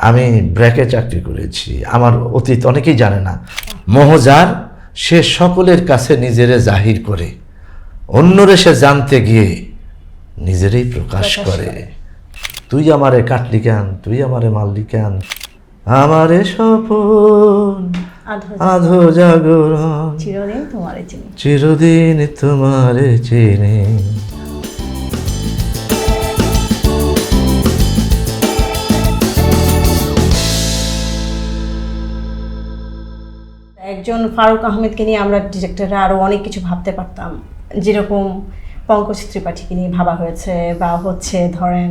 আমি ব্র্যাকে চাকরি করেছি, আমার অতীত অনেকেই জানে না। মহজার সে সকলের কাছে নিজেরে জাহির করে, অন্যরে সে জানতে গিয়ে নিজেরই প্রকাশ করে। তুই আমারে কাটলি কেন, তুই আমারে মারলি কেন, আমারে স্বপন আধো জাগরণ, চিরদিন তোমারে চিনি। চিরদিন তোমারে চিনি। একজন ফারুক আহমেদকে নিয়ে আমরা ডিরেক্টররা আরো অনেক কিছু ভাবতে পারতাম, যেরকম পঙ্কজ ত্রিপাঠীকে নিয়ে ভাবা হয়েছে, বা হচ্ছে ধরেন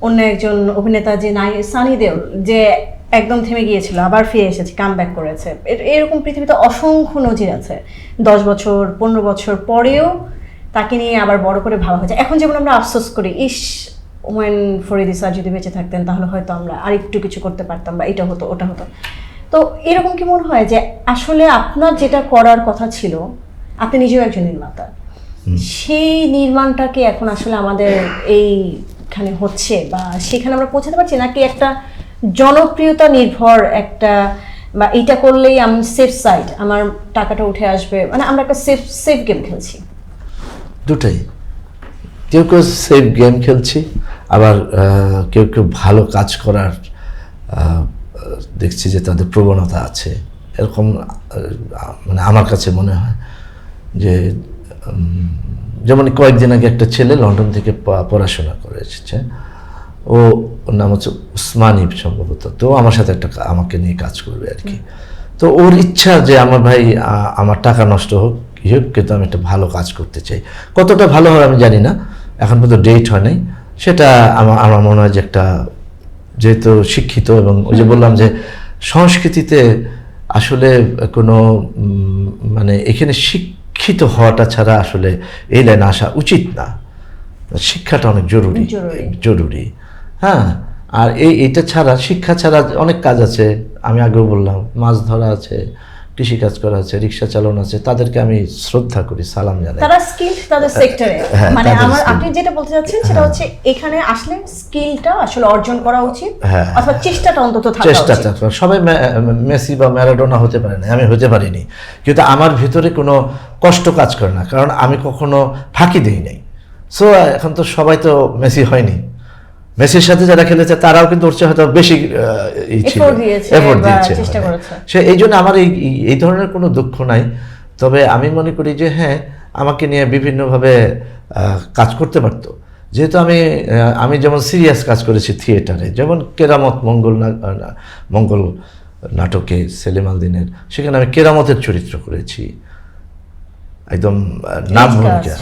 অন্য একজন অভিনেতা যে সানি দেওল, যে একদম থেমে গিয়েছিল আবার ফিরে এসেছে, কাম ব্যাক করেছে। এরকম পৃথিবীতে অসংখ্য নজির আছে। 10 বছর 15 বছর পরেও তাকে নিয়ে আবার বড় করে ভাবা হয়েছে। এখন যেমন আমরা আফসোস করি, ইস হুমায়ুন ফরিদি স্যার যদি বেঁচে থাকতেন তাহলে হয়তো আমরা আরেকটু কিছু করতে পারতাম, বা এটা হতো ওটা হতো। তো এরকম কি মনে হয় যে আসলে আপনার যেটা করার কথা ছিল, আপনি নিজেও একজন নির্মাতা, সেই নির্মাণটাকে এখন আসলে আমাদের এইখানে হচ্ছে, বা সেখানে আমরা পৌঁছাতে পারছি, নাকি একটা জনপ্রিয়তা নির্ভর একটা, বা এইটা করলেই আমি সেফ সাইড, আমার টাকাটা উঠে আসবে, মানে আমরা একটা সেফ গেম খেলছি? দুটাই। কেউ কেউ সেফ গেম খেলছি, আবার কেউ কেউ ভালো কাজ করার দেখছি যে তাদের প্রবণতা আছে। এরকম মানে আমার কাছে মনে হয় যে যেমন কয়েকদিন আগে একটা ছেলে লন্ডন থেকে পড়াশোনা করে এসেছে, ওর নাম হচ্ছে উসমানী সম্ভবত। তো আমার সাথে আমাকে নিয়ে কাজ করবে আর কি। তো ওর ইচ্ছা যে আমার ভাই আমার টাকা নষ্ট হোক কি হোক, কিন্তু আমি একটা ভালো কাজ করতে চাই। কতটা ভালো হবে আমি জানি না, এখন পর্যন্ত ডেট হয় নাই। সেটা আমার মনে হয় যে একটা, যেহেতু শিক্ষিত, এবং ওই যে বললাম যে সংস্কৃতিতে আসলে কোনো মানে এখানে শিক্ষিত হওয়াটা ছাড়া আসলে এই লাইনে আসা উচিত না। শিক্ষাটা অনেক জরুরি। হ্যাঁ, আর এইটা ছাড়া, শিক্ষা ছাড়া অনেক কাজ আছে। আমি আগেও বললাম, মাছ ধরা আছে, কৃষিকাজ করা আছে, রিক্সা চালানো আছে। তাদেরকে আমি শ্রদ্ধা করি, সালাম জানাই। তারা স্কিল তাদের সেক্টরে, মানে আপনি যেটা বলতে চাচ্ছেন সেটা হচ্ছে এখানে আসলে স্কিলটা আসলে অর্জন করা উচিত, অথবা চেষ্টাটা অন্তত থাকা উচিত। চেষ্টাটা, সবাই মেসি বা ম্যারাডোনা হতে পারে না, আমি হতে পারিনি, কিন্তু আমার ভিতরে কোনো কষ্ট কাজ করে না, কারণ আমি কখনো ফাঁকি দিই নাই। সো এখন তো সবাই তো মেসি হয়নি, মেসির সাথে যারা খেলেছে তারাও কিন্তু ওর চেয়ে হয়তো বেশি এফোর্ট দিয়েছে। সে এই জন্য আমার এই ধরনের কোনো দুঃখ নাই। তবে আমি মনে করি যে হ্যাঁ, আমাকে নিয়ে বিভিন্নভাবে কাজ করতে পারতো। যেহেতু আমি যেমন সিরিয়াস কাজ করেছি থিয়েটারে, যেমন কেরামত মঙ্গল নাটকে সেলিম আল দীনের, সেখানে আমি কেরামতের চরিত্র করেছি, একদম নাম ভূমিকা,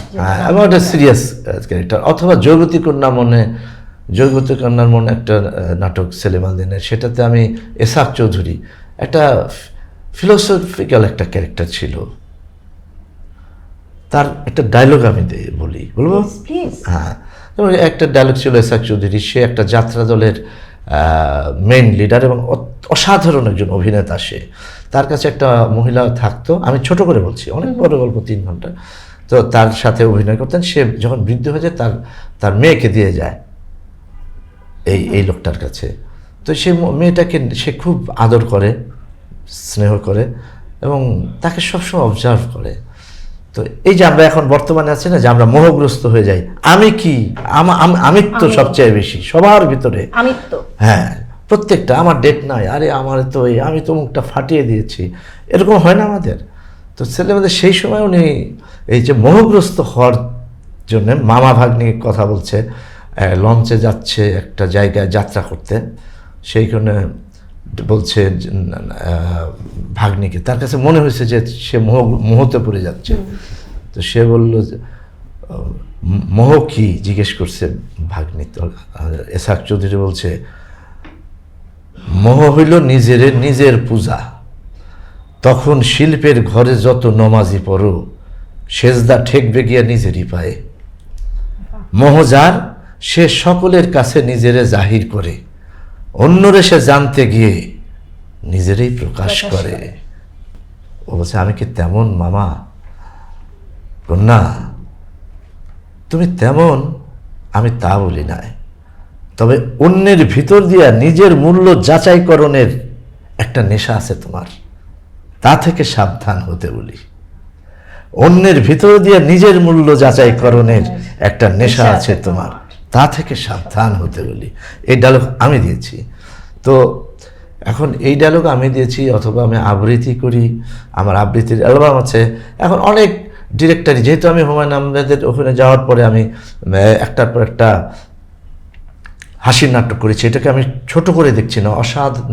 এবং একটা সিরিয়াস ক্যারেক্টার। অথবা জগতী কন্যার মনে একটা নাটক সেলিম আল দীনের, সেটাতে আমি এসাক চৌধুরী, একটা ফিলোসফিক্যাল একটা ক্যারেক্টার ছিল। তার একটা ডায়লগ আমি বলবো? হ্যাঁ, একটা ডায়লগ ছিল এসাক চৌধুরী, সে একটা যাত্রা দলের মেইন লিডার এবং অসাধারণ একজন অভিনেতা। সে, তার কাছে একটা মহিলা থাকতো, আমি ছোট করে বলছি, অনেক বড় গল্প, 3 ঘন্টা। তো তার সাথে অভিনয় করতেন। সে যখন বৃদ্ধ হয়ে যায়, তার মেয়েকে দিয়ে যায় এই লোকটার কাছে। তো সে মেয়েটাকে সে খুব আদর করে, স্নেহ করে, এবং তাকে সবসময় অবজার্ভ করে। তো এই যে আমরা এখন বর্তমানে আছি না, যে আমরা মোহগ্রস্ত হয়ে যাই, আমি কি আমিত্ব সবচেয়ে বেশি সবার ভিতরে। হ্যাঁ, প্রত্যেকটা, আমার ডেট নাই, আরে আমার তো আমি তো মুখটা ফাটিয়ে দিয়েছি, এরকম হয় না আমাদের? তো ছেলেমেয়েদের সেই সময় উনি এই যে মোহগ্রস্ত হওয়ার জন্য মামা ভাগ্নি কথা বলছে, লঞ্চে যাচ্ছে একটা জায়গায় যাত্রা করতে, সেইখানে বলছে ভাগ্নিকে, তার কাছে মনে হয়েছে যে সে মোহতে পড়ে যাচ্ছে। তো সে বলল, মোহ কি জিজ্ঞেস করছে ভাগ্নি। তো এসাক চৌধুরী বলছে, মোহ হইল নিজের পূজা, তখন শিল্পের ঘরে যত নমাজি পড়ো, সেজদা ঠেকবে গিয়া নিজেরই পায়ে। মোহজার সে সকলের কাছে নিজেরে জাহির করে, অন্যরে সে জানতে গিয়ে নিজেরই প্রকাশ করে। ও বলছে, আমি কি তেমন মামা? না, তুমি তেমন, আমি তা বলি নাই, তবে অন্যের ভিতর দিয়া নিজের মূল্য যাচাইকরণের একটা নেশা আছে তোমার, তা থেকে সাবধান হতে বলি। অন্যের ভিতর দিয়ে নিজের মূল্য যাচাইকরণের একটা নেশা আছে তোমার, তা থেকে সাবধান হতে বলি। এই ডায়লগ আমি দিয়েছি। তো এখন এই ডায়লগ আমি দিয়েছি, অথবা আমি আবৃত্তি করি, আমার আবৃত্তির অ্যালবাম আছে। এখন অনেক ডিরেক্টরই, যেহেতু আমি হুমায়ুন আহমেদের ওখানে যাওয়ার পরে আমি একটার পর একটা হাসির নাটক করেছি, এটাকে আমি ছোট করে দেখছি না,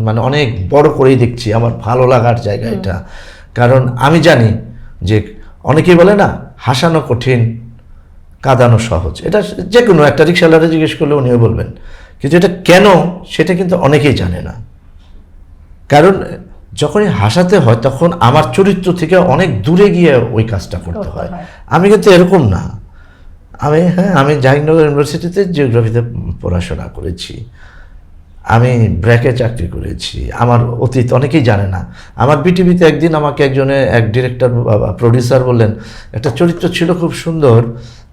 মানে অনেক বড় করেই দেখছি। আমার ভালো লাগার জায়গা এটা, কারণ আমি জানি যে অনেকেই বলে না হাসানো কঠিন কাঁদানো সহজ, এটা যে কোনো একটা রিক্সাওয়ালারে জিজ্ঞেস করলে উনিও বলবেন, কিন্তু এটা কেন সেটা কিন্তু অনেকেই জানে না। কারণ যখনই হাসাতে হয় তখন আমার চরিত্র থেকে অনেক দূরে গিয়ে ওই কাজটা করতে হয়। আমি কিন্তু এরকম না। আমি জাহাঙ্গীরনগর ইউনিভার্সিটিতে জিওগ্রাফিতে পড়াশোনা করেছি, আমি ব্র্যাকে চাকরি করেছি। আমার অতীত অনেকেই জানে না। আমার বিটিভিতে একদিন আমাকে এক ডিরেক্টর প্রডিউসার বললেন, একটা চরিত্র ছিল খুব সুন্দর,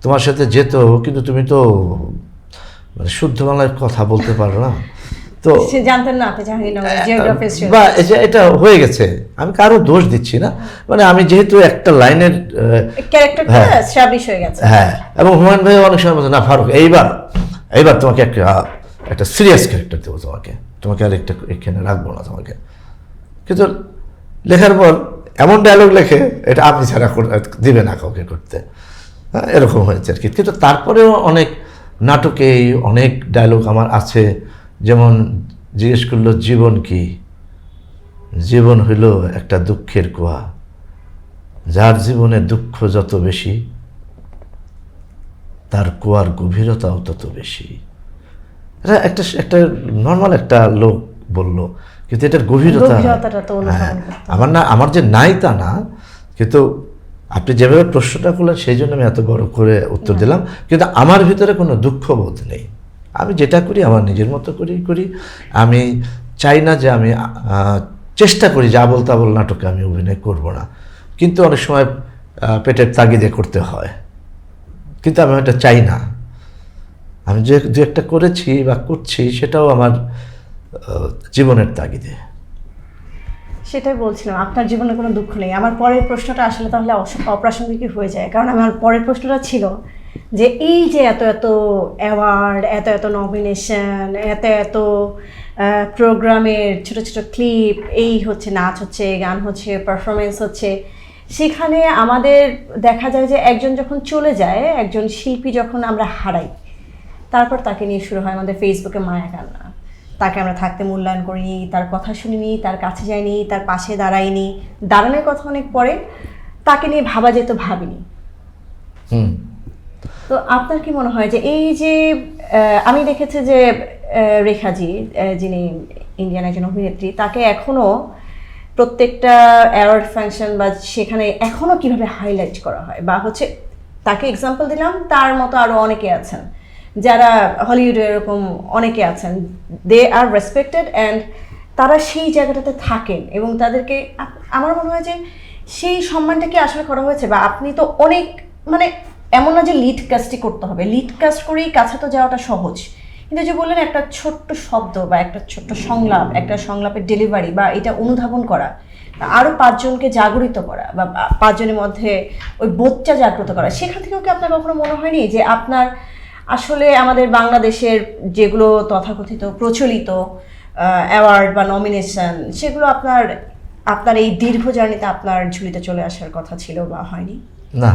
তোমার সাথে যেত, কিন্তু তুমি তো মানে শুদ্ধ বাংলায় কথা বলতে পারো না। তো সে জানতেন না আপনি জাহাঙ্গীরনগর জিওগ্রাফি বা এটা হয়ে গেছে, আমি কারো দোষ দিচ্ছি না, মানে আমি যেহেতু একটা লাইনের ক্যারেক্টারটা এস্টাবলিশ হয়ে গেছে। হ্যাঁ, এবং হুমায়ুন ভাই অনেক সময় বলছে, না ফারুক এইবার তোমাকে একটা সিরিয়াস ক্যারেক্টার দেবো, তোমাকে আর এখানে রাখবো না তোমাকে। কিন্তু লেখার পর এমন ডায়লগ লেখে, এটা আপনি ছাড়া দিবে না কাউকে করতে, এরকম হয়েছে আর কি। কিন্তু তারপরেও অনেক নাটকে অনেক ডায়লগ আমার আছে, যেমন জিজ্ঞেস করলো জীবন কি, জীবন হইল একটা দুঃখের কুয়া, যার জীবনে দুঃখ যত বেশি তার কুয়ার গভীরতাও তত বেশি। এটা একটা নর্মাল একটা লোক বললো, কিন্তু এটার গভীরতা আমার যে নাই তা না, কিন্তু আপনি যেভাবে প্রশ্নটা করলেন সেই জন্য আমি এত বড় করে উত্তর দিলাম। কিন্তু আমার ভিতরে কোনো দুঃখবোধ নেই, আমি যেটা করি আমার নিজের মতো করি। আমি চাই না যে আমি চেষ্টা করি যে আবোল তাবোল নাটকে আমি অভিনয় করব না, কিন্তু অনেক সময় পেটের তাগিদে করতে হয়, কিন্তু আমি এটা চাই না। আমি যে দু একটা করেছি বা করছি সেটাও আমার জীবনের তাগিদে। সেটাই বলছিলাম, আপনার জীবনে কোনো দুঃখ নেই। আমার পরের প্রশ্নটা আসলে তাহলে অপ্রাসঙ্গিকই হয়ে যায়, কারণ আমার পরের প্রশ্নটা ছিল যে এই যে এত অ্যাওয়ার্ড, এত নমিনেশন, এত প্রোগ্রামের ছোট ছোট ক্লিপ, এই হচ্ছে নাচ হচ্ছে, গান হচ্ছে, পারফরমেন্স হচ্ছে, সেখানে আমাদের দেখা যায় যে একজন যখন চলে যায়, একজন শিল্পী যখন আমরা হারাই, তারপর তাকে নিয়ে শুরু হয় আমাদের ফেসবুকে মায়া কান্না। তাকে আমরা থাকতে মূল্যায়ন করিনি, তার কথা শুনিনি, তার কাছে যাইনি, তার পাশে দাঁড়াইনি, দাঁড়ানোর কথা অনেক পরে, তাকে নিয়ে ভাবা যেত ভাবিনি। তো আপনার কি মনে হয় যে এই যে আমি দেখেছি যে রেখাজি, যিনি ইন্ডিয়ান একজন অভিনেত্রী, তাকে এখনও প্রত্যেকটা অ্যাওয়ার্ড ফাংশন বা সেখানে এখনও কিভাবে হাইলাইট করা হয়, বা হচ্ছে তাকে এক্সাম্পল দিলাম, তার মতো আরও অনেকে আছেন যারা হলিউডে এরকম অনেকে আছেন, দে আর রেসপেক্টেড অ্যান্ড তারা সেই জায়গাটাতে থাকেন, এবং তাদেরকে আমার মনে হয় যে সেই সম্মানটা কি আসলে করা হয়েছে? বা আপনি তো অনেক, মানে এমন না যে লিড কাস্টই করতে হবে, লিড কাস্ট করেই কাছে তো যাওয়াটা সহজ, কিন্তু যে বললেন একটা ছোট্ট শব্দ বা একটা ছোট্ট সংলাপ, একটা সংলাপের ডেলিভারি বা এটা অনুধাবন করা, আরও 5 জনকে জাগরিত করা বা 5 জনের মধ্যে ওই বোধটা জাগ্রত করা, সেখান থেকেও কি আপনার কখনো মনে হয়নি যে আপনার আসলে আমাদের বাংলাদেশের যেগুলো তথাকথিত প্রচলিত অ্যাওয়ার্ড বা নমিনেশন, সেগুলো আপনার এই দীর্ঘ জার্নিতে আপনার ঝুলিতে চলে আসার কথা ছিল বা হয়নি? না,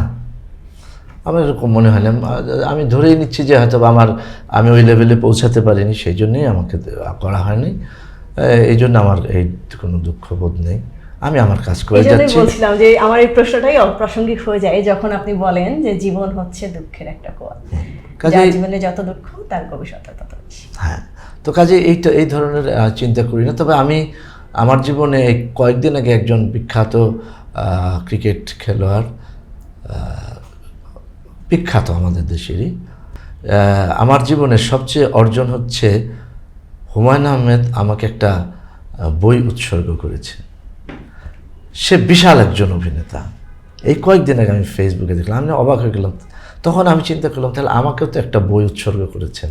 আমার এরকম মনে হয় না। আমি ধরেই নিচ্ছি যে হয়তো আমি ওই লেভেলে পৌঁছাতে পারিনি, সেই জন্যই আমাকে করা হয়নি। এই জন্য আমার এই কোনো দুঃখবোধ নেই, আমি আমার কাজ করে যাচ্ছি। বলছিলাম যে আমার এই প্রশ্নটাই অপ্রাসঙ্গিক হয়ে যায় যখন আপনি বলেন যে জীবন হচ্ছে দুঃখের একটা কুয়া, যার জীবনে যত দুঃখ তার গভীরতা তত বেশি। হ্যাঁ, তো কাজে এই ধরনের চিন্তা করি না। তবে আমি আমার জীবনে কয়েকদিন আগে একজন বিখ্যাত ক্রিকেট খেলোয়াড়, বিখ্যাত আমাদের দেশেরই, আমার জীবনের সবচেয়ে অর্জন হচ্ছে হুমায়ুন আহমেদ আমাকে একটা বই উৎসর্গ করেছে। সে বিশাল একজন অভিনেতা। এই কয়েকদিন আগে আমি ফেসবুকে দেখলাম, আমি অবাক হয়ে গেলাম, তখন আমি চিন্তা করলাম তাহলে আমাকেও তো একটা বই উৎসর্গ করেছেন।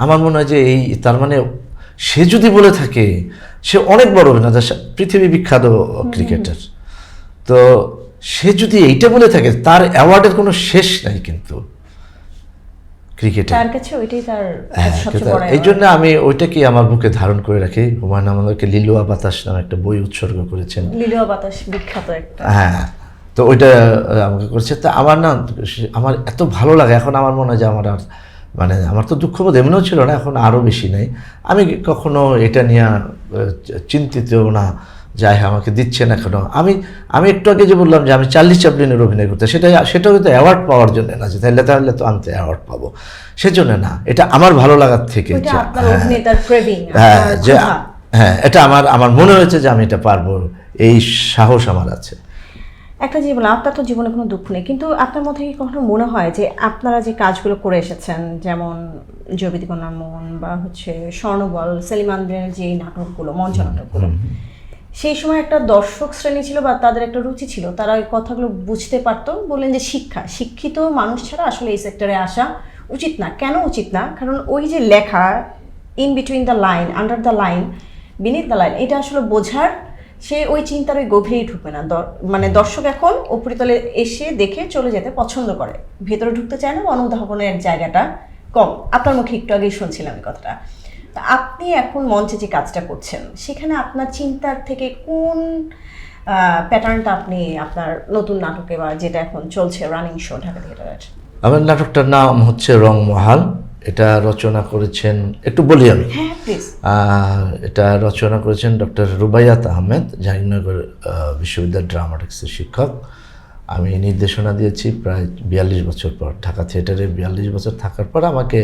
আমার মনে হয় যে তার মানে সে যদি বলে থাকে, সে অনেক বড় অভিনেতা, পৃথিবী বিখ্যাত ক্রিকেটার, তো সে যদি এইটা বলে থাকে, তার অ্যাওয়ার্ডের কোনো শেষ নাই কিন্তু ক্রিকেটে। তার কাছে ওইটাই তার সবচেয়ে বড় এই জন্য আমি ওইটাকে আমার বুকে ধারণ করে রাখি। হুমায়ুন আমাদেরকে লিলুয়া বাতাস নামে একটা বই উৎসর্গ করেছেন। লিলুয়া বাতাস বিখ্যাত একটা। হ্যাঁ, তো ওইটা আমাকে করেছে। তা আমার এত ভালো লাগে এখন। আমার মনে হয় যে আমার তো দুঃখবোধ এমনিও ছিল না, এখন আরও বেশি নেই। আমি কখনো এটা নিয়ে চিন্তিত না, যাই আমাকে দিচ্ছে না কেন। আমি একটু আগে যে বললাম যে আমি চার্লি চ্যাপলিনের অভিনয় করতে, সেটাও কিন্তু অ্যাওয়ার্ড পাওয়ার জন্য না, যে তাহলে তো আমি তো অ্যাওয়ার্ড পাবো, সেজন্য না। এটা আমার ভালো লাগার থেকে, হ্যাঁ, এটা আমার মনে হয়েছে যে আমি এটা পারবো, এই সাহস আমার আছে। একটা জীবন, আপনার তো জীবনে কোনো দুঃখ নেই, কিন্তু আপনার মধ্যে কি কখনো মনে হয় যে আপনারা যে কাজগুলো করে এসেছেন, যেমন জবিতিকন্যার মন বা হচ্ছে স্বর্ণবল, সেলিম আন্দ্রের যে নাটকগুলো, মঞ্চ নাটকগুলো, সেই সময় একটা দর্শক শ্রেণী ছিল বা তাদের একটা রুচি ছিল, তারা ওই কথাগুলো বুঝতে পারতো, বললেন যে শিক্ষিত মানুষ ছাড়া আসলে এই সেক্টরে আসা উচিত না। কেন উচিত না? কারণ ওই যে লেখা in between the line, under the line, beneath the line, এটা আসলে বোঝার, সে ওই চিন্তার ওই গভীরেই ঢুকবে না। মানে দর্শক এখন উপরিতলে এসে দেখে চলে যেতে পছন্দ করে, ভেতরে ঢুকতে চায় না, অনুধাবনের জায়গাটা কম। আপনার মুখে একটু আগেই শুনছিলাম এই কথাটা। তা আপনি এখন মঞ্চে যে কাজটা করছেন, সেখানে আপনার চিন্তার থেকে কোন প্যাটার্নটা আপনি আপনার নতুন নাটকে বা যেটা এখন চলছে রানিং শো ঢাকা থিয়েটারের? আমার নাটকটার নাম হচ্ছে রংমহাল। এটা রচনা করেছেন, একটু বলি আমি। হ্যাঁ প্লিজ। এটা রচনা করেছেন ডক্টর রুবাইয়াত আহমেদ, জাহাঙ্গীরনগর বিশ্ববিদ্যালয়ের ড্রামাটিক্সের শিক্ষক। আমি নির্দেশনা দিয়েছি প্রায় 42 বছর পর। ঢাকা থিয়েটারে 42 বছর থাকার পর আমাকে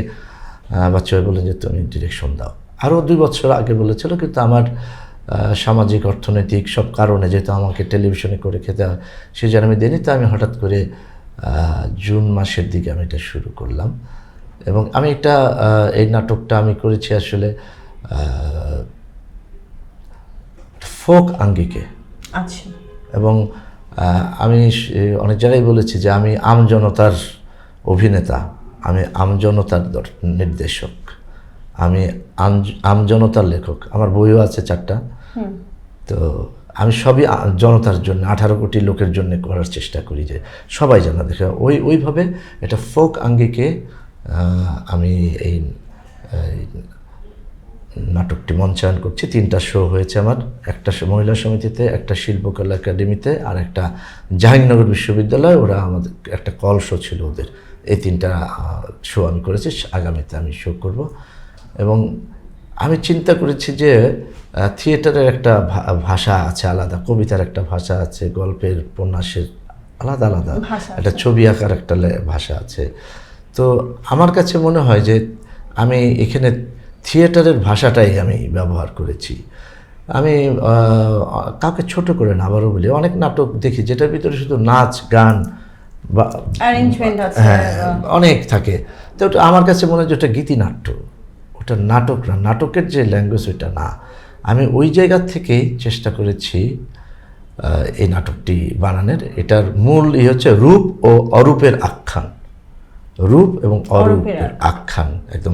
বাচ্চা বললেন যে তুমি ডিরেকশন দাও। আরও 2 বছর আগে বলেছিল, কিন্তু আমার সামাজিক অর্থনৈতিক সব কারণে, যেহেতু আমাকে টেলিভিশনে করে খেতে হয়, সে জন্য আমি দিইনি। তো আমি হঠাৎ করে জুন মাসের দিকে আমি এটা শুরু করলাম। এবং আমি এই নাটকটা আমি করেছি আসলে ফোক আঙ্গিকে। আচ্ছা। এবং আমি অনেক জায়গায় বলেছি যে আমি আমজনতার অভিনেতা, আমি আমজনতার নির্দেশক, আমি আমজনতার লেখক। আমার বইও আছে 4টা। তো আমি সবই জনতার জন্য, 18 কোটি লোকের জন্য করার চেষ্টা করি, যে সবাই যেন দেখে। ওইভাবে এটা ফোক আঙ্গিকে আমি এই নাটকটি মঞ্চায়ন করছি। 3টা শো হয়েছে আমার, একটা মহিলা সমিতিতে, একটা শিল্পকলা একাডেমিতে, আর একটা জাহাঙ্গীরনগর বিশ্ববিদ্যালয়। ওরা আমাদের একটা কল শো ছিল ওদের। এই 3টা শো আমি করেছি। আগামীতে আমি শো করব। এবং আমি চিন্তা করেছি যে থিয়েটারের একটা ভাষা আছে আলাদা, কবিতার একটা ভাষা আছে, গল্পের উপন্যাসের আলাদা আলাদা, একটা ছবি আঁকার একটা ভাষা আছে। তো আমার কাছে মনে হয় যে আমি এখানে থিয়েটারের ভাষাটাই আমি ব্যবহার করেছি। আমি কাউকে ছোট করে না, আবারও বলি, অনেক নাটক দেখি যেটার ভিতরে শুধু নাচ গান বা হ্যাঁ অনেক থাকে। তো ওটা আমার কাছে মনে হয় যে ওটা গীতিনাট্য, ওটা নাটক না, নাটকের যে ল্যাঙ্গুয়েজ ওইটা না। আমি ওই জায়গা থেকেই চেষ্টা করেছি এই নাটকটি বানানোর। এটার মূল হচ্ছে রূপ ও অরূপের আখ্যান। রূপ এবং অরূপের আখ্যান, একদম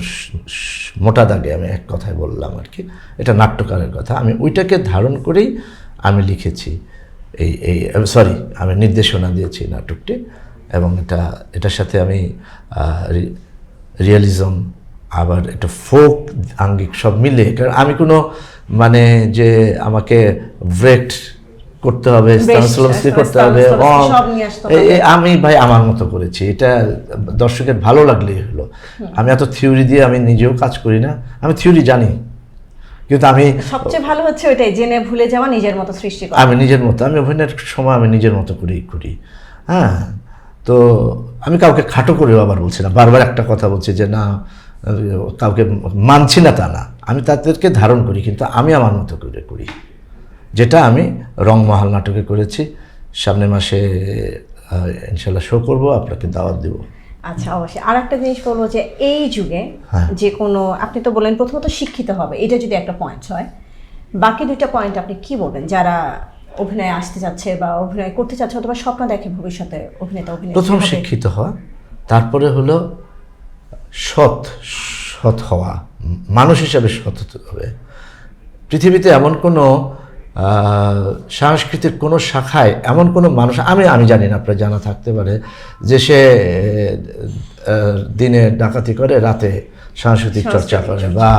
মোটা দাগে আমি এক কথায় বললাম আর কি। এটা নাট্যকারের কথা, আমি ওইটাকে ধারণ করেই আমি লিখেছি। আমি নির্দেশনা দিয়েছি নাটকটি। এবং এটার সাথে আমি রিয়েলিজম, আবার একটা ফোক আঙ্গিক সব মিলে, কারণ আমি কোনো মানে যে আমাকে ব্রেক করতে হবে, করতে হবে, আমি ভাই আমার মতো করেছি। এটা দর্শকের ভালো লাগলেই হলো। আমি এত থিওরি দিয়ে আমি নিজেও কাজ করি না, আমি থিওরি জানি, কিন্তু আমি সবচেয়ে ভালো হচ্ছে ওইটাই, জেনে ভুলে যাওয়া, নিজের মতো সৃষ্টি করা। আমি নিজের মতো, আমি অভিনয়ের সময় আমি নিজের মতো করেই করি। হ্যাঁ, তো আমি কাউকে খাটো করেও আবার বলছি না, বারবার একটা কথা বলছি যে না কাউকে মানছি না তা না, আমি তাদেরকে ধারণ করি, কিন্তু আমি আমার মতো করে করি, যেটা আমি রংমহাল নাটকে করেছি। সামনের মাসে ইনশাল্লাহ শো করব, আপনাকে দাওয়াত দেব। আচ্ছা, অবশ্যই। আর একটা জিনিস বলবো যে এই যুগে যে কোনো, আপনি তো বললেন প্রথমত শিক্ষিত হবে, এটা যদি একটা পয়েন্ট হয়, বাকি 2টা পয়েন্ট আপনি কি বলবেন যারা অভিনয়ে আসতে যাচ্ছে বা অভিনয় করতে চাচ্ছে অথবা স্বপ্ন দেখে ভবিষ্যতে অভিনেতা? প্রথম শিক্ষিত হওয়া, তারপরে হলো সৎ সৎ হওয়া, মানুষ হিসাবে সৎ হতে হবে। পৃথিবীতে এমন কোনো সাংস্কৃতিক কোনো শাখায় এমন কোনো মানুষ আমি জানি না, আপনার জানা থাকতে পারে, যে সে দিনে ডাকাতি করে রাতে সাংস্কৃতিক চর্চা করে, বা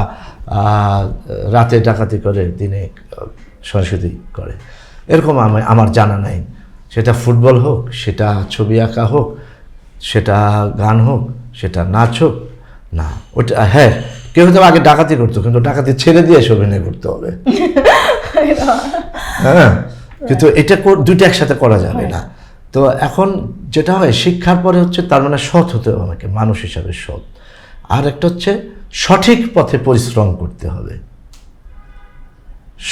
রাতে ডাকাতি করে দিনে সংস্কৃতি করে, এরকম আমার জানা নাই। সেটা ফুটবল হোক, সেটা ছবি আঁকা হোক, সেটা গান হোক, সেটা নাচ হোক, না ওটা হ্যাঁ কেউ হয়তো আগে ডাকাতি করতো, কিন্তু ডাকাতি ছেড়ে দিয়ে এসে অভিনয় করতে হবে। হ্যাঁ, কিন্তু এটা দুইটা একসাথে করা যাবে না। তো এখন যেটা হয়, শিক্ষার পরে হচ্ছে তার মানে সৎ হতে হবে আমাকে, মানুষ হিসাবে সৎ। আর একটা হচ্ছে সঠিক পথে পরিশ্রম করতে হবে।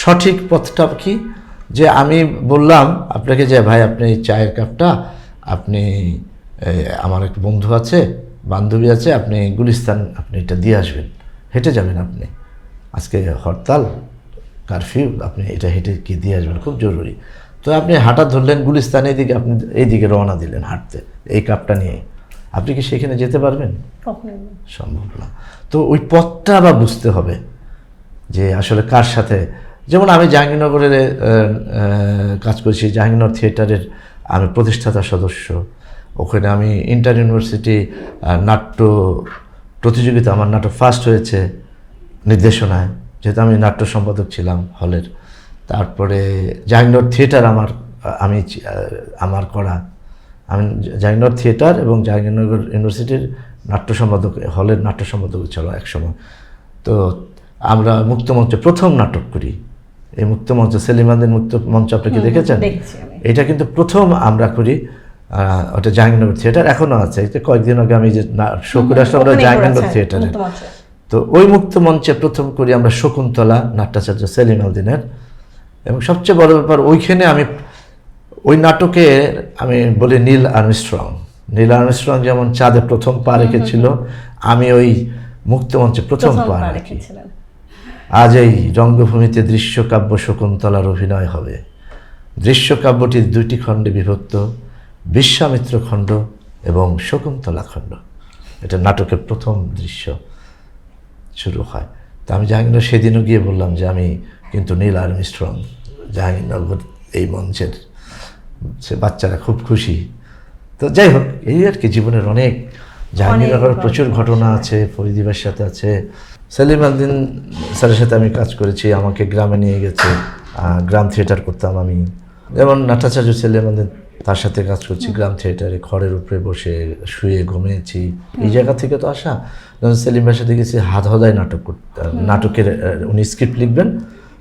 সঠিক পথটা কি, যে আমি বললাম আপনাকে যে ভাই আপনি চায়ের কাপটা আপনি আমার এক বন্ধু আছে, বান্ধবী আছে, আপনি গুলিস্তান আপনি এটা দিয়ে আসবেন, হেঁটে যাবেন আপনি, আজকে হরতাল কারফিউ, আপনি এটা হেঁটে কি দিয়ে আসবেন, খুব জরুরি। তো আপনি হাঁটা ধরলেন গুলিস্তান, এইদিকে আপনি এইদিকে রওনা দিলেন হাঁটতে এই কাপটা নিয়ে, আপনি কি সেখানে যেতে পারবেন? সম্ভব না। তো ওই পথটা আবার বুঝতে হবে যে আসলে কার সাথে। যেমন আমি জাহাঙ্গীরনগরের কাজ করছি, জাহাঙ্গীরনগর থিয়েটারের আমি প্রতিষ্ঠাতা সদস্য। ওখানে আমি ইন্টার ইউনিভার্সিটি নাট্য প্রতিযোগিতা, আমার নাটক ফার্স্ট হয়েছে নির্দেশনায়, যেহেতু আমি নাট্য সম্পাদক ছিলাম হলের। তারপরে জাহাঙ্গীরনগর থিয়েটার আমার করা, আমি জাহাঙ্গীরনগর থিয়েটার এবং জাহাঙ্গীরনগর ইউনিভার্সিটির নাট্য সম্পাদক, হলের নাট্য সম্পাদক ছিল একসময়। তো আমরা মুক্তমঞ্চে প্রথম নাটক করি। এই মুক্তমঞ্চ, সেলিমানদের মুক্তমঞ্চ আপনি কি দেখেছেন? এটা কিন্তু প্রথম আমরা করি, ওটা জাহাঙ্গীরনগর থিয়েটার এখনও আছে। কয়েকদিন আগে আমি যে শো করে আসলাম ওটা জাহাঙ্গীরনগর থিয়েটারে। তো ওই মুক্তমঞ্চে প্রথম করি আমরা শকুন্তলা, নাট্যাচার্য সেলিম আলদিনের। এবং সবচেয়ে বড় ব্যাপার, ওইখানে আমি ওই নাটকে আমি বলি নীল আর্মস্ট্রং যেমন চাঁদে প্রথম পা রেখেছিল, আমি ওই মুক্তমঞ্চে প্রথম পা রেখেছি। আজ এই রঙ্গভূমিতে দৃশ্যকাব্য শকুন্তলার অভিনয় হবে। দৃশ্যকাব্যটি দুইটি খণ্ডে বিভক্ত, বিশ্বামিত্র খণ্ড এবং শকুন্তলা খণ্ড। এটা নাটকের প্রথম দৃশ্য শুরু হয়। তা আমি জাহাঙ্গীরনগর সেদিনও গিয়ে বললাম যে আমি কিন্তু নীল আর্মস্ট্রং জাহাঙ্গীরনগর এই মঞ্চের। সে বাচ্চারা খুব খুশি। তো যাই হোক, এই আর কি জীবনের অনেক জাহাঙ্গীরনগরের প্রচুর ঘটনা আছে। ফরিদিবার সাথে আছে, সেলিম আলদিন স্যারের সাথে আমি কাজ করেছি, আমাকে গ্রামে নিয়ে গেছে, গ্রাম থিয়েটার করতাম আমি। যেমন নাট্যাচার্য সেলিম আলদিন, তার সাথে কাজ করছি গ্রাম থিয়েটারে, খড়ের উপরে বসে শুয়ে ঘুমিয়েছি। এই জায়গা থেকে তো আসা। সেলিম ভাইয়ের সাথে গেছি হাত হদায় নাটক করতে, নাটকের উনি স্ক্রিপ্ট লিখবেন,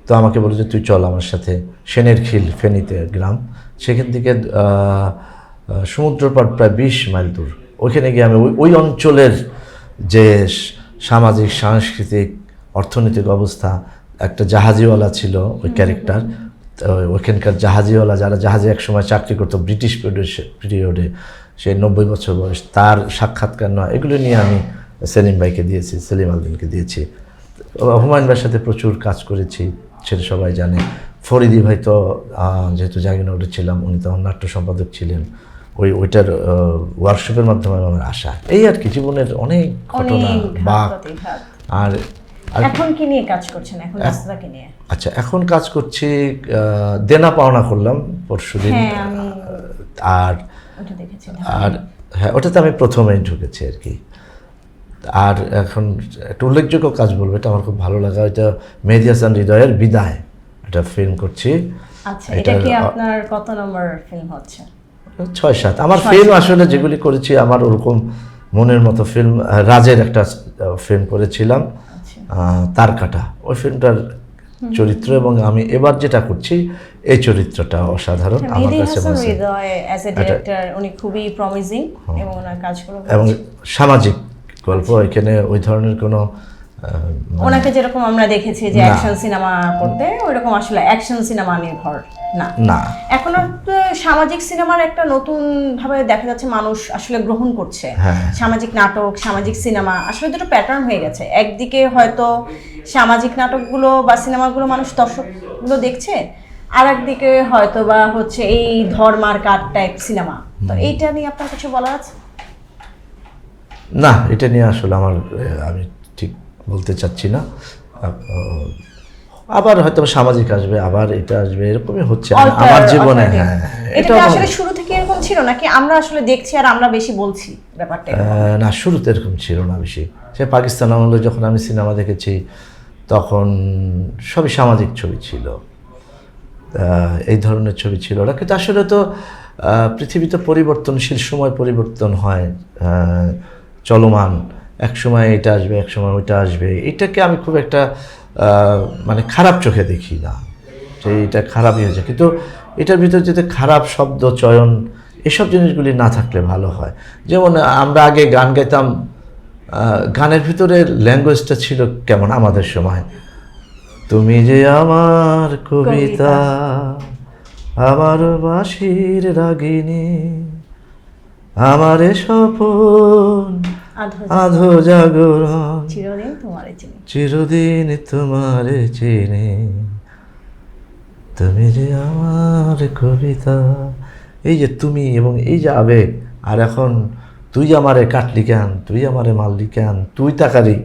তো আমাকে বলে যে তুই চল আমার সাথে সেনের খিল, ফেনীতে গ্রাম, সেখান থেকে সমুদ্র পার প্রায় 20 মাইল দূর। ওইখানে গিয়ে আমি ওই অঞ্চলের যে সামাজিক, সাংস্কৃতিক, অর্থনৈতিক অবস্থা, একটা জাহাজিওয়ালা ছিল ওই ক্যারেক্টার, ওইখানকার জাহাজিওয়ালা যারা জাহাজে একসময় চাকরি করতো ব্রিটিশ পিরিয়ডে, সেই 90 বছর বয়স, তার সাক্ষাৎকার নয়, এগুলো নিয়ে আমি সেলিম ভাইকে দিয়েছি, সেলিম আলদিনকে দিয়েছি। হুমায়ুন ভাইয়ের সাথে প্রচুর কাজ করেছি, সেটা সবাই জানে। ফরিদি ভাই তো যেহেতু জাহাঙ্গীরনগরে ছিলাম, উনি তখন নাট্য সম্পাদক ছিলেন, ওইটার ওয়ার্কশপের মাধ্যমে আমার আসা। এই আর কি জীবনের অনেক ঘটনা বাক। আর এখন কি নিয়ে কাজ করছেন? এখন রাস্তাকে নিয়ে? আচ্ছা, এখন কাজ করছি, দেনা পাওনা করলাম পরশুদিন। আর হ্যাঁ, ওটাতে আমি প্রথমেই ঢুকেছি আর কি। আর এখন একটা উল্লেখযোগ্য কাজ বলবো, এটা আমার খুব ভালো লাগা, এটা মেহেদী হাসান হৃদয়ের বিদায়, এটা ফিল্ম করছি। আচ্ছা, এটা কি আপনার কত নম্বর ফিল্ম হচ্ছে? 6-7। আমার ফিল্ম আসলে যেগুলি করেছি আমার ওরকম মনের মতো ফিল্ম, রাজের একটা ফিল্ম করেছিলাম, তার কাটা, ওই ফিল্মটার চরিত্র, এবং আমি এবার যেটা করছি এই চরিত্রটা অসাধারণ আমার কাছে মনে হয়। অ্যাজ এ ডাইরেক্টর উনি খুবই প্রমিজিং, এবং ওনার কাজগুলো এবং সামাজিক গল্প, এখানে ওই ধরনের কোনো ওনাকে যেরকম আমরা দেখেছি যে অ্যাকশন সিনেমা করতে, ওইরকম আসলে অ্যাকশন সিনেমা নির্ভর না। এখন সামাজিক সিনেমার একটা নতুন ভাবে দেখা যাচ্ছে মানুষ আসলে গ্রহণ করছে। সামাজিক নাটক, সামাজিক সিনেমা আসলে দুটো প্যাটার্ন হয়ে গেছে। একদিকে হয়তো সামাজিক নাটকগুলো বা সিনেমাগুলো মানুষ, দর্শকগুলো দেখছে, আর একদিকে হয়তো বা হচ্ছে এই ধর্মার কাট টাইপ সিনেমা। তো এইটা নিয়ে আপনার কিছু বলার আছে? না, এটা নিয়ে আসলে আমি ঠিক বলতে চাচ্ছি না। আবার হয়তো সামাজিক আসবে, আবার এটা আসবে, এরকমই হচ্ছে আমার জীবনে। হ্যাঁ, এটা কি আসলে শুরু থেকে এরকম ছিল নাকি আমরা আসলে দেখছি আর আমরা বেশি বলছি ব্যাপারটা? না, শুরুতে এরকম ছিল না বেশি। সে পাকিস্তান আমলে যখন আমি সিনেমা দেখেছি তখন সবই সামাজিক ছবি ছিল, এই ধরনের ছবি ছিল না। কিন্তু আসলে তো পৃথিবীতে পরিবর্তনশীল, সময় পরিবর্তন হয়, চলমান, এক সময় এটা আসবে, এক সময় ওইটা আসবে। এটাকে আমি খুব একটা মানে খারাপ চোখে দেখি না যে এটা খারাপই হয়েছে, কিন্তু এটার ভিতরে যদি খারাপ শব্দ চয়ন এসব জিনিসগুলি না থাকলে ভালো হয়। যেমন আমরা আগে গান গাইতাম, গানের ভিতরে ল্যাঙ্গুয়েজটা ছিল কেমন আমাদের সময়, তুমি যে আমার কবিতা, আমার বাঁশির রাগিনী, আমারে স্বপন আধো জাগরণ, চিরদিন তোমারে চিনি, তুমি যে আমার কবিতা। এই যে তুমি এবং এই যে আবেগ, আর এখন তুই আমারে কাটলি কেন, তুই আমারে মারলি কেন, তুই তাকারি,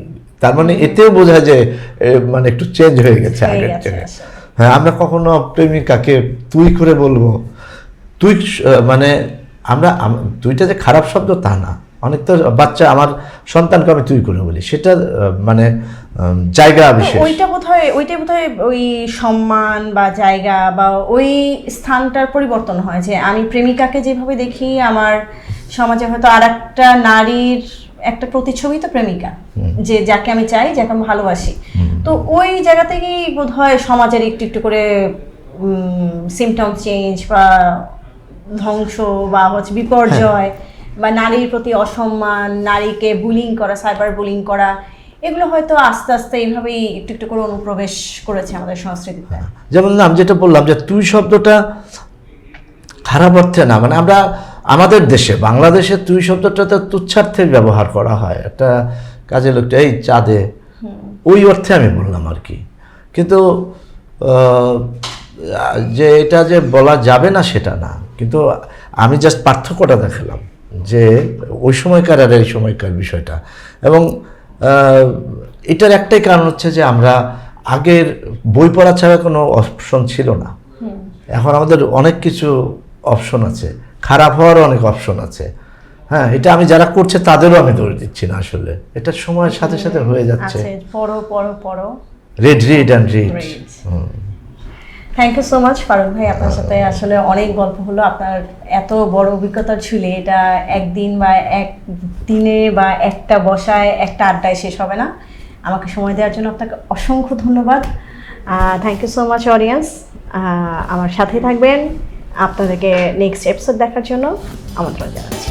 তার মানে এতেও বোঝায় যে মানে একটু চেঞ্জ হয়ে গেছে আগের থেকে। হ্যাঁ, আমরা কখনো প্রেমিকাকে তুই করে বলবো, তুই মানে আমরা তুইটা যে খারাপ শব্দ তা না, অনেক তো বাচ্চা, আমার সন্তানকে আমি তুই করে বলি, সেটা মানে জায়গা বিশেষ। ওইটা বোধহয় ওই সম্মান বা জায়গা বা ওই স্থানটার পরিবর্তন হয়। যে আমি প্রেমিকাকে যেভাবে দেখি, আমার সমাজে হয়তো আর একটা নারীর একটা প্রতিচ্ছবি তো প্রেমিকা, যে যাকে আমি চাই, যাকে আমি ভালোবাসি। তো ওই জায়গা থেকেই বোধহয় সমাজের একটু একটু করে সিমটম চেঞ্জ বা ধ্বংস বা বিপর্যয় বা নারীর প্রতি অসম্মান, নারীকে বুলিং করা, সাইবার বুলিং করা, এগুলো হয়তো আস্তে আস্তে এইভাবেই একটু একটু করে অনুপ্রবেশ করেছে আমাদের সংস্কৃতিতে। যেমন আমি যেটা বললাম যে তুই শব্দটা খারাপ অর্থে না, মানে আমরা আমাদের দেশে, বাংলাদেশে তুই শব্দটা তো তুচ্ছার্থে ব্যবহার করা হয়, একটা কাজে লোকটা এই চাঁদে, ওই অর্থে আমি বললাম আর কি। কিন্তু যে এটা যে বলা যাবে না সেটা না, কিন্তু আমি জাস্ট পার্থক্যটা দেখালাম যে ওই সময়কার আর এই সময়কার বিষয়টা। এবং এটার একটাই কারণ হচ্ছে যে আমরা আগের বই পড়া ছাড়া কোনো অপশন ছিল না, এখন আমাদের অনেক কিছু অপশন আছে, খারাপ হওয়ারও অনেক অপশন আছে। হ্যাঁ, এটা আমি যারা করছে তাদেরও আমি দৌড়ে দিচ্ছি না, আসলে এটা সময়ের সাথে সাথে হয়ে যাচ্ছে। পড়ো read and read. Thank you so much Faruk ভাই, আপনার সাথে আসলে অনেক গল্প হলো। আপনার এত বড় অভিজ্ঞতা ছিল, এটা একদিন বা একদিনে বা একটা বসায় একটা আড্ডায় শেষ হবে না। আমাকে সময় দেওয়ার জন্য আপনাকে অসংখ্য ধন্যবাদ। Thank you so much audience, আমার সাথে থাকবেন, আপনাদেরকে নেক্সট এপিসোড দেখার জন্য আমন্ত্রণ জানাচ্ছি।